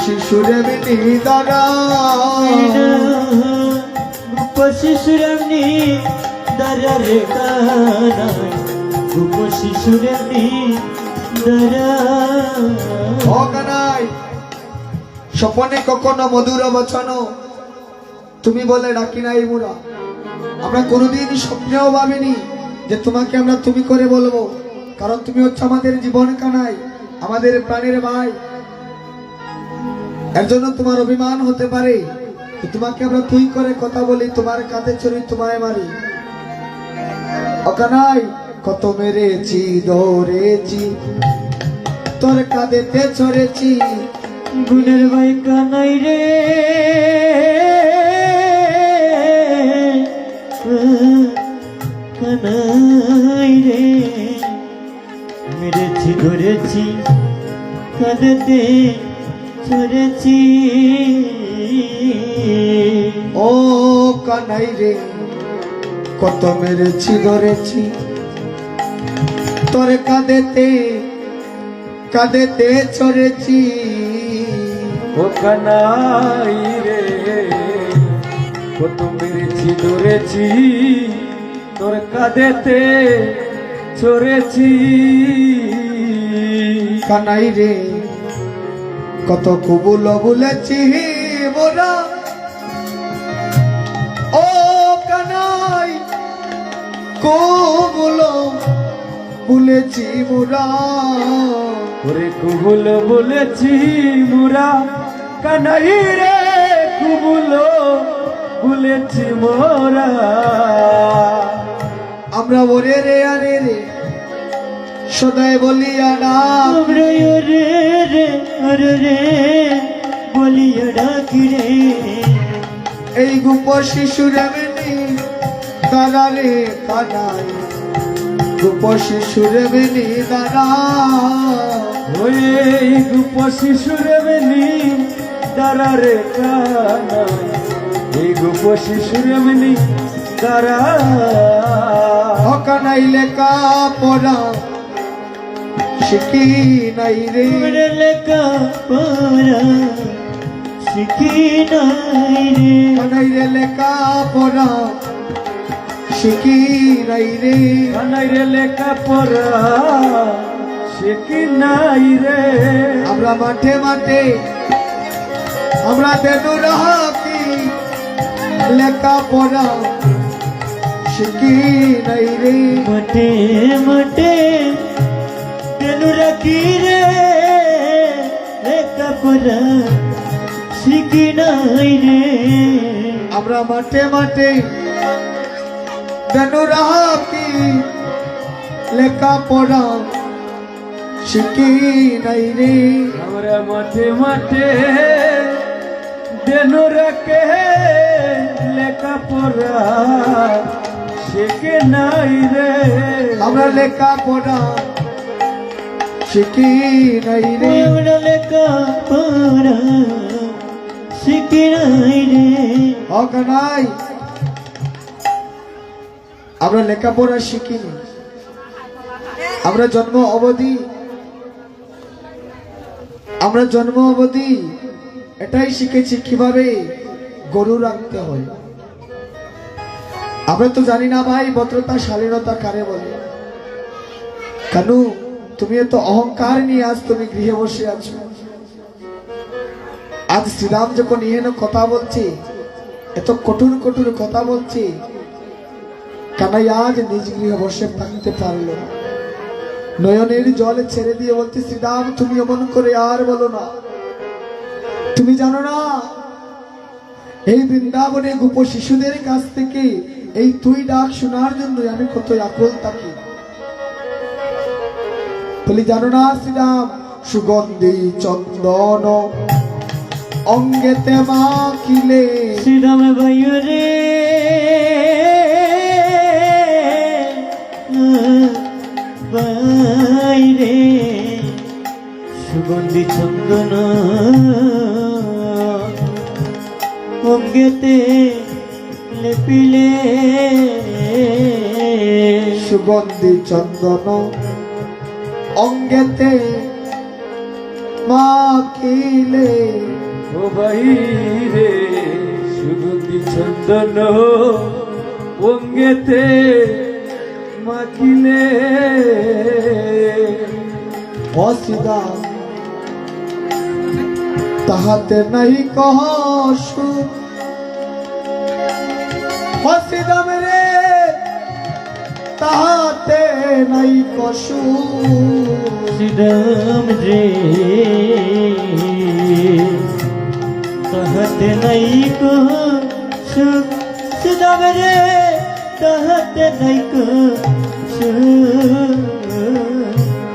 শিশুরে mini দারা শিশুরামনি দারারে কানাই শিশুরামনি দারা ও কানাই স্বপনে কখনো মধুর বচন তুমি বলে ডাকি নাই মুরা আমরা কোনোদিন স্বপ্নেও ভাবিনি যে তোমাকে আমরা তুমি করে বলবো, কারণ তুমি হচ্ছে আমাদের জীবন কানাই, আমাদের প্রাণের ভাই। এর জন্য তোমার অভিমান হতে পারে তোমাকে আমরা তুই করে কথা বলি, তোমার কাঁধে চড়ি তোমায় মারি। অকানাই কত মেরেছি ধরেছি তোর কাঁধেতে চড়েছি, গুণের ভাই কানাই রে কানাই রে মেরেছি ধরেছি কাঁধেতে চড়েছি। ও কানাই রে কত মেরেছি ধরেছি তোর কাঁধেতে কাঁধেতে চড়েছি। ও কানাই রে কত মেরেছি ধরেছি তোর কাঁধেতে চড়েছি। কানাই রে কত কুবুল বলেছি মোরা, ও কানাই কুবুল বলেছি মোরা, ওরে কুবুল বলেছি মুরা কানাই রে কুবুল বলেছি মোরা। আমরা ওরে রে আরে রে সদাই বলিয়া ডাক, আমরা রে রে আরে রে বলিয়া ডাকি রে। এই গুপ শিশুরে মিনি দাঁড়া রে কানাই, গুপ শিশুরে মিনি দাঁড়া। ওই গুপ শিশুরে মেনি দাঁড়া রে কানাই, এই গুপ শিশুরে মেনি দাঁড়া। কানাই লেখা পড়া শিখি নাই রে, আমরা লেখা পড়া শিখি নাই রে। কানাই রে লেখা পড়া শিখি নাই রে। কানাই রে লেখা পড়া শিখি নাই রে। আমরা মাঠে মাঠে আমরা দেনু রাখি লেখা পড়া শিখি নাই রে। মটে মটে তেনু রাখি রে লেখা পড়া শিখি নাই রে। আমরা মাঠে মাঠে দেনু রাখি লেখা পড়া শিখি নাই রে। আমরা মাঠে মাঠে দেনু রাখে লেখা পড়া শিখে নাই রে। আমরা লেখা পড়া শিখি নাই রে। আমরা লেখা পড়া শিখি নাই রে। অকানাই আমরা লেখাপড়া শিখিনি, আমরা জন্ম অবধি এটাই শিখেছি কিভাবে গরু রাখতে হয়। আমরা তো জানি না ভাই ভদ্রতা শালীনতা কারে বলে। কেন তুমি এত অহংকার নিয়ে আজ তুমি গৃহে বসে আছো? আজ শ্রীরাম যখন ইহেন কথা বলছে, এত কঠোর কঠোর কথা বলছে, কানাই আজ নিজ গৃহে বসে থাকতে পারলো না। নয়নের জলে ছেড়ে দিয়ে বলতে, শ্রীরাম তুমি এমন করে আর বলো না। তুমি জানো না এই বৃন্দাবনে গোপ শিশুদের কাছ থেকে এই তুই ডাক শোনার জন্য আমি কত আকুল থাকি। বলি জানো না শ্রীরাম, সুগন্ধি চন্দন অঙ্গেতে মাখিলে। শ্রীরাম ভাই রে ভাই রে সুগন্ধি চন্দন অঙ্গেতে লেপিলে। সুগন্ধি চন্দন অঙ্গেতে মাখিলে ও বাইরে সুগন্ধি চন্দন অঙ্গেতে মাখিলে অসিদা তাহাতে নাই কহ সুখ অসিদাম রে তাহাতে নাই কসু সিদাম রে তাহাতে নাই কো সুখ সিদাম রে তাহাতে নাই কো সুখ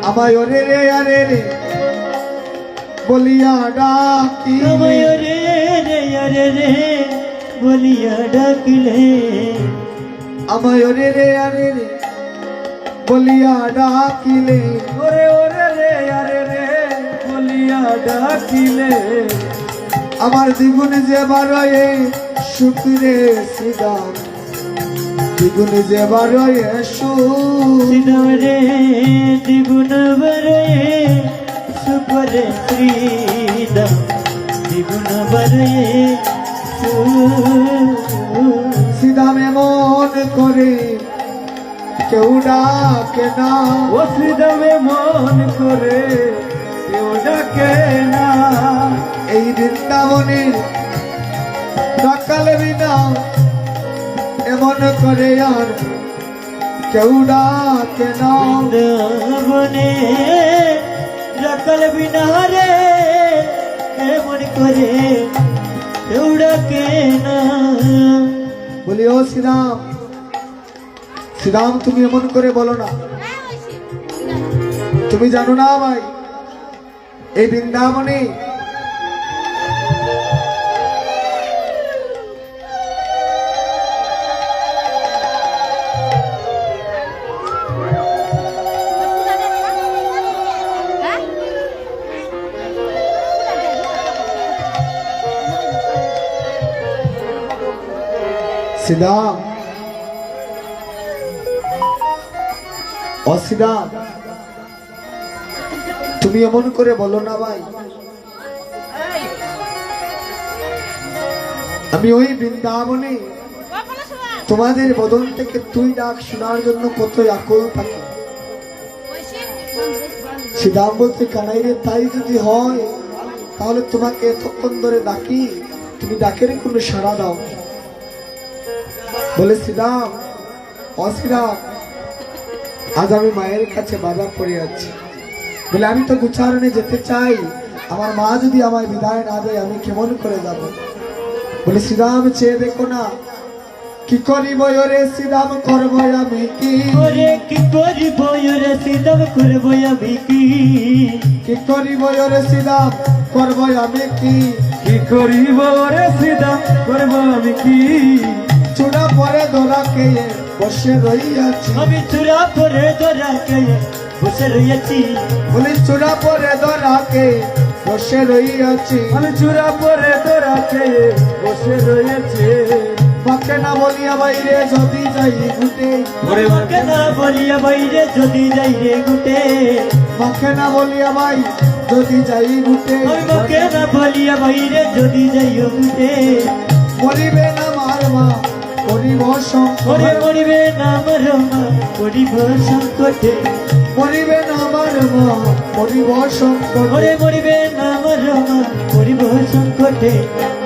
আমায় ওরে রে আরে রে বলিয়া ডাকি আমায় রে রে আরে রে বলিয়া ডাকিলে আমায় ওরে রে আরে রে বলিয়া ডাকিলে ওরে ওরে রে আরে রে বলিয়া ডাকিলে আমার দ্বিগুণ যে বারয়ে শুক্রে সিদাম দ্বিগুণ যে বারয়ে সুখ সিদাম রে দ্বিগুণ বরে সুপরে শ্রীদাম দ্বিগুণ বরে সিদামে মন করে কেউ ডাকে না ও সিদামে মন করে কেউ ডাকে না এই বৃন্দাবনের ডাকালে বিনা এমন করে আর কেউ ডাকে না বৃন্দাবনে রাখাল বিনারে এমন করে দৌড়াকে না বলি ও শ্রীরাম শ্রীরাম তুমি এমন করে বলো না তুমি জানো না ভাই এই বৃন্দাবনে শ্রীরাম অশ্রীরাম তুমি এমন করে বলো না ভাই আমি ওই বৃন্দাবনে তোমাদের বদন থেকে তুই ডাক শোনার জন্য কত আকুল থাকি শ্রীরাম বলতে কানাই রে তাই যদি হয় তাহলে তোমাকে এতক্ষণ ধরে ডাকি তুমি ডাকের কোনো সাড়া দাও বলে শ্রীরাম অশ্রীরাম আজ আমি মায়ের কাছে বাধা পড়ে আছি বলে আমি তো গুচারণে যেতে চাই আমার মা যদি আমায় বিদায় না দেয় আমি কেমন করে যাব বলে শ্রীরাম চেয়ে দেখো না কি করিব রে শ্রীরাম করব আমি কি ওরে কি করিব রে সিদাম করব আমি কি করিব রে শ্রীরাম করব আমি কি কি করিব রে সিদাম করব আমি কি চূড়া পরে ধরাকে বসে রইয়াছি আমি চূড়া পরে ধরাকে বসে রয়েছি বলে চূড়া পরে ধরাকে বসে রইয়াছি আমি চূড়া পরে তোরাকে বসে রয়েছে মাকে না বলিয়া বাইরে যদি যাই ঘুটে ওরে মাকে না বলিয়া বাইরে যদি যাই রে গুটে মাকে না বলিয়া ভাই যদি যাই ঘুটে ওই মাকে না বলিয়া বাইরে যদি যাই গুটে মরিবে না মার মা করিব ওরে সংকটে মরিবে না আমার মা পড়িব সংকটে মরিবে না আমার মা করিব সংকটে ওরে মরিবে না আমার মা পড়িব সংকটে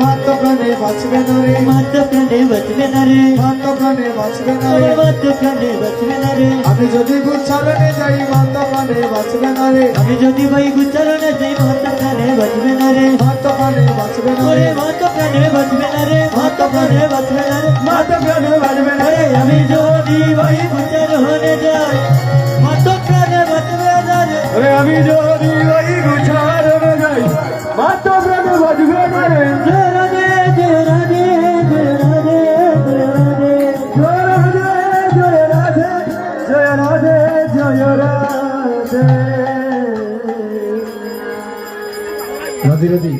মা তো প্রাণে বাঁচবে না রে মা তো প্রাণে বাঁচবে না রে মা তো প্রাণে বাঁচবে না ওরে রে মা তো প্রাণে বাঁচবে না রে আমি যদি গুচ্ছারণে যাই মা তো প্রাণে বাঁচবে না রে আমি যদি ভাই গুচারণে যাই মা তো প্রাণে বাঁচবে না রে মা তো প্রাণে বাঁচবে না ওরে রে মা তো প্রাণে বাঁচবে না রে মা তো প্রাণে বাঁচবে না রে মা তো প্রাণে বাজবে না ওরে আমি যদি ভাই গুচারণে যাই মা তো প্রাণে বাঁচবে না রে ওরে আমি যদি ওই গুছারণে যাই মা তো প্রাণে বাজবে না রে জয় রাধে জয় রাধে জয় রাধে জয় রাধে জয় রাধে জয় রাধে জয় রাধে জয় রাধে রাধি রাধি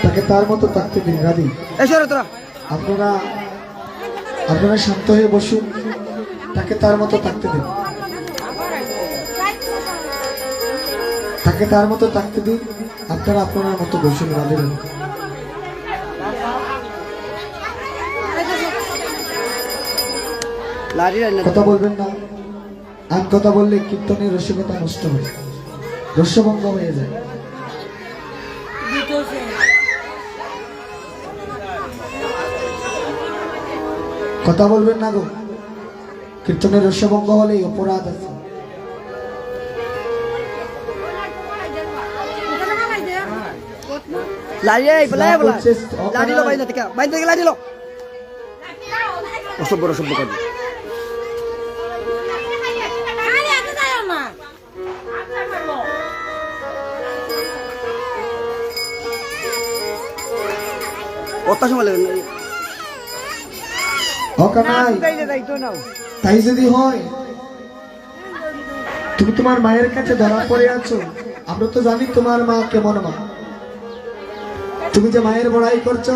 তাকে তার মতো থাকতে দিন রাধি আপনারা শান্ত হয়ে বসুন তাকে তার মতো থাকতে দিন তাকে তার মতো থাকতে দিন, আপনারা আপনার মতো বসুন বাঁধেন। কথা বলবেন না, আন কথা বললে কীর্তনের রসিকতা নষ্ট হয়, রস্যভঙ্গ হয়ে যায়। কথা বলবেন না গো, কীর্তনের রস্যভঙ্গ হলেই অপরাধ আছে। লাড়িয়ে বলা বলা বলছে, লাড়ি লো বাইনা থেকে লাড়ি লো অসভ্য অসভ্য কাজ কত সময় লাগবে অকানাই, তাই যদি হয় তুমি তোমার মায়ের কাছে ধরা পড়ে আছো। আমরা তো জানি তোমার মা কেমন মা, তুমি যে মায়ের বড়াই করছো।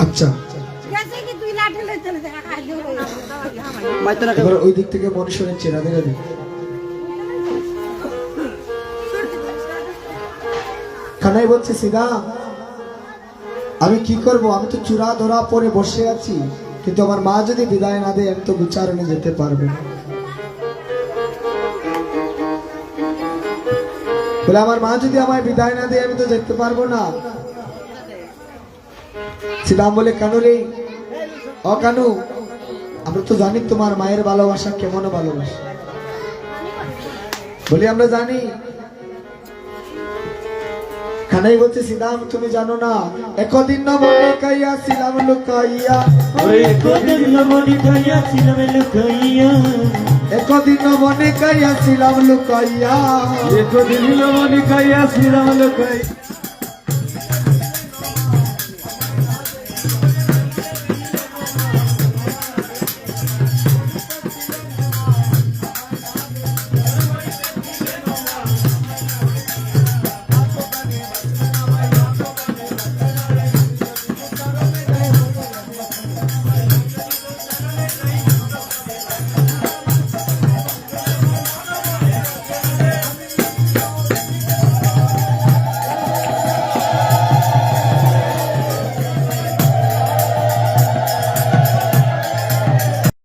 আচ্ছা, মাইতো না এবার ওই দিক থেকে মনুষ্যের চেরা ধীরে দিই। কানাই বলছে, সিদা আমি কি করব, আমি তো চূড়া ধরা পরে বসে আছি, কিন্তু আমার মা যদি বিদায় না দেয় আমি তো গুচারণে যেতে পারবো না। বলে আমার মা যদি আমায় বিদায় না দেয় আমি তো যেতে পারবো না। সিদাম বলে, কানু রে, ও কানু, আমরা তো জানি তোমার মায়ের ভালোবাসা কেমন ভালোবাসা। বলি আমরা জানি। কানাই বলছে, সিদাম তুমি জানো না, একদিন মনে কাইয়া ছিলাম লুকাইয়া, একদিন মনে কাইয়া ছিলাম লুকাইয়া, একদিন মনে কাইয়া ছিলাম লুকাইয়া, একদিন মনে কাইয়া ছিলাম লুকাইয়া,